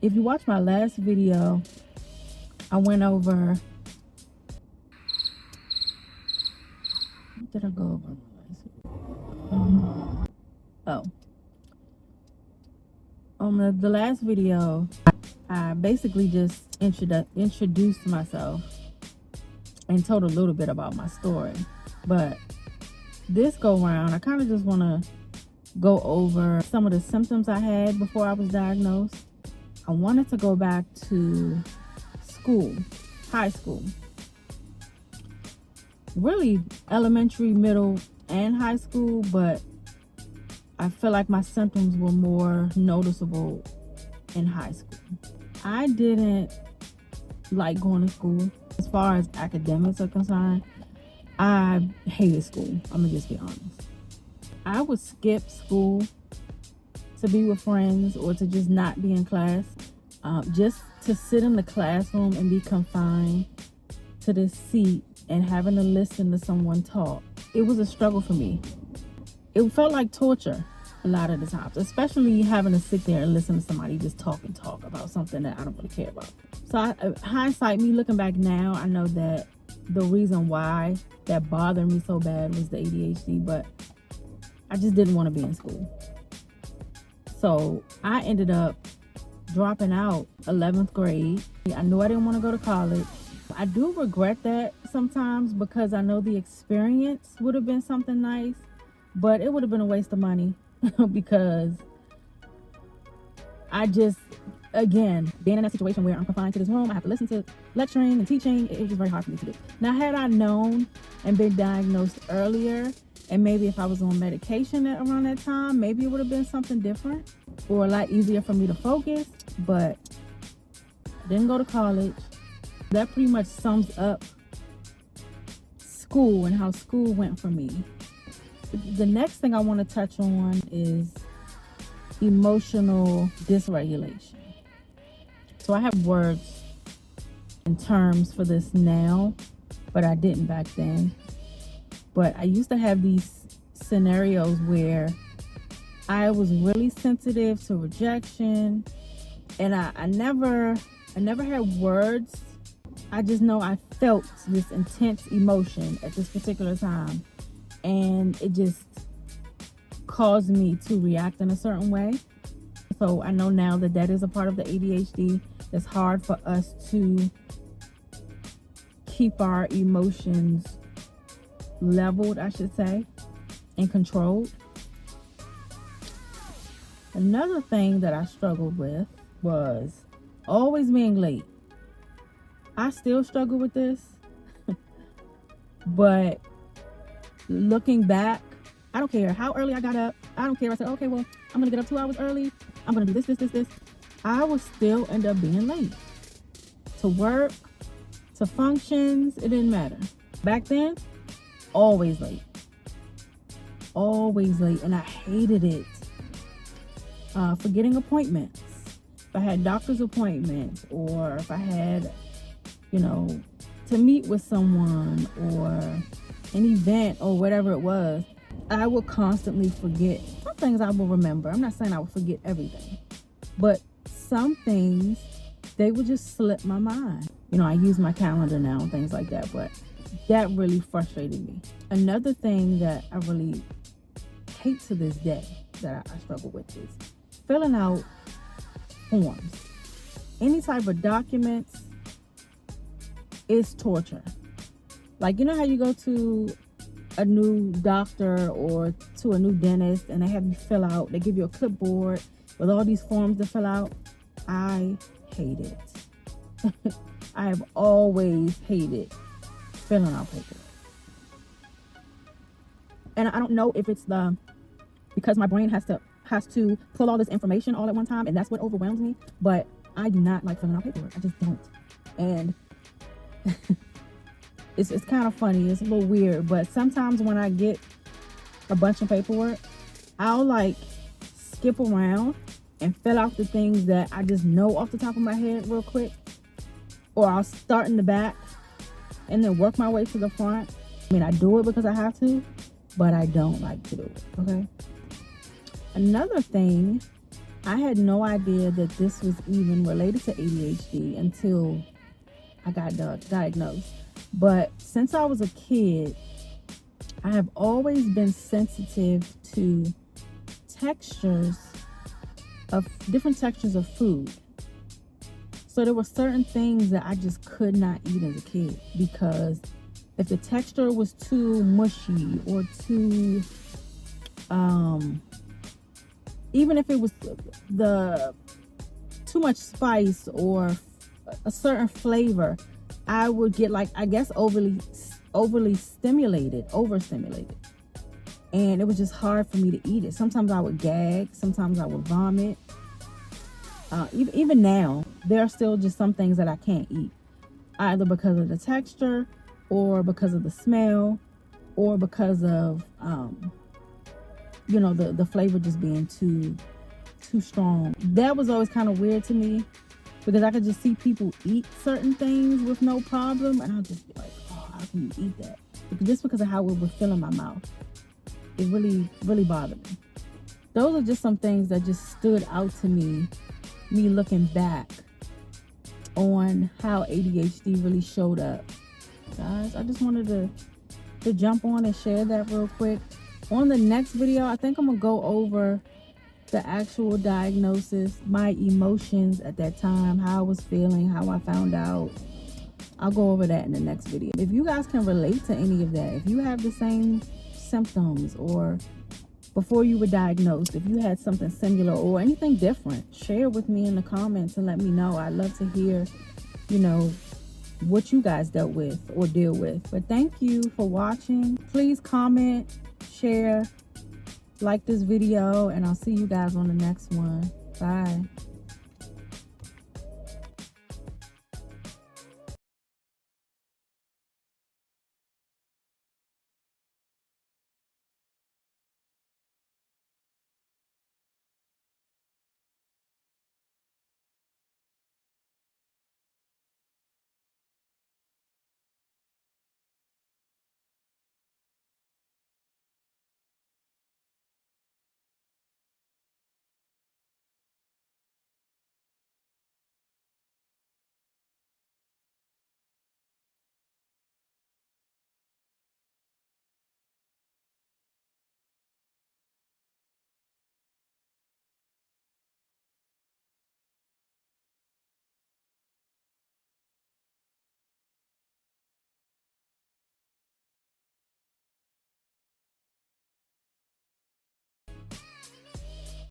If you watch my last video, I went over, what did I go over? The last video, I basically just introduced myself and told a little bit about my story. But this go around, I kind of just want to go over some of the symptoms I had before I was diagnosed. I wanted to go back to school, high school. Really elementary, middle, and high school, but I feel like my symptoms were more noticeable in high school. I didn't like going to school. As far as academics are concerned, I hated school. I'm gonna just be honest. I would skip school to be with friends or to just not be in class, just to sit in the classroom and be confined to this seat and having to listen to someone talk. It was a struggle for me. It felt like torture a lot of the times, especially having to sit there and listen to somebody just talk about something that I don't really care about. So hindsight, me looking back now, I know that the reason why that bothered me so bad was the ADHD, but I just didn't want to be in school. So I ended up dropping out 11th grade. I knew I didn't want to go to college. I do regret that sometimes because I know the experience would have been something nice, but it would have been a waste of money because I just, again, being in that situation where I'm confined to this room, I have to listen to lecturing and teaching, it was just very hard for me to do. Now, had I known and been diagnosed earlier, and maybe if I was on medication around that time, maybe it would have been something different or a lot easier for me to focus, but I didn't go to college. That pretty much sums up school and how school went for me. The next thing I want to touch on is emotional dysregulation. So I have words and terms for this now, but I didn't back then. But I used to have these scenarios where I was really sensitive to rejection, and I never had words. I just know I felt this intense emotion at this particular time, and it just caused me to react in a certain way. So I know now that that is a part of the ADHD. It's hard for us to keep our emotions leveled, I should say, and controlled. Another thing that I struggled with was always being late. I still struggle with this, but looking back, I don't care how early I got up. I don't care. I said, okay, well, I'm going to get up 2 hours early. I'm going to do this. I would still end up being late to work, to functions. It didn't matter. Back then, always late. And I hated it. Forgetting appointments. If I had doctor's appointments, or if I had, to meet with someone or an event or whatever it was, I would constantly forget. Some things I will remember. I'm not saying I would forget everything, but some things, they would just slip my mind. I use my calendar now and things like that, but that really frustrated me. Another thing that I really hate to this day that I struggle with is filling out forms. Any type of documents is torture. Like, how you go to a new doctor or to a new dentist and they have you fill out, they give you a clipboard with all these forms to fill out. I hate it. I have always hated filling out paper. And I don't know if it's because my brain has to pull all this information all at one time, and that's what overwhelms me, but I do not like filling out paperwork. I just don't. And it's kind of funny. It's a little weird, but sometimes when I get a bunch of paperwork, I'll skip around and fill out the things that I just know off the top of my head real quick, or I'll start in the back and then work my way to the front. I do it because I have to, but I don't like to do it, okay? Another thing I had no idea that this was even related to ADHD until I got diagnosed. But since I was a kid, I have always been sensitive to textures of different textures of food. So there were certain things that I just could not eat as a kid, because if the texture was too mushy or too even if it was the too much spice or a certain flavor, I would get, like, I guess, overstimulated, and it was just hard for me to eat it. Sometimes I would gag, sometimes I would vomit. Even now, there are still just some things that I can't eat, either because of the texture, or because of the smell, or because of the flavor just being too strong. That was always kind of weird to me, because I could just see people eat certain things with no problem, and I'll just be like, oh, how can you eat that? Just because of how it would feel in my mouth. It really, really bothered me. Those are just some things that just stood out to me looking back on how ADHD really showed up. Guys, I just wanted to jump on and share that real quick. On the next video, I think I'm gonna go over the actual diagnosis, my emotions at that time, how I was feeling, how I found out. I'll go over that in the next video. If you guys can relate to any of that, if you have the same symptoms, or before you were diagnosed, if you had something similar or anything different, share with me in the comments and let me know. I'd love to hear, what you guys dealt with or deal with. But thank you for watching. Please comment, share, like this video, and I'll see you guys on the next one. Bye.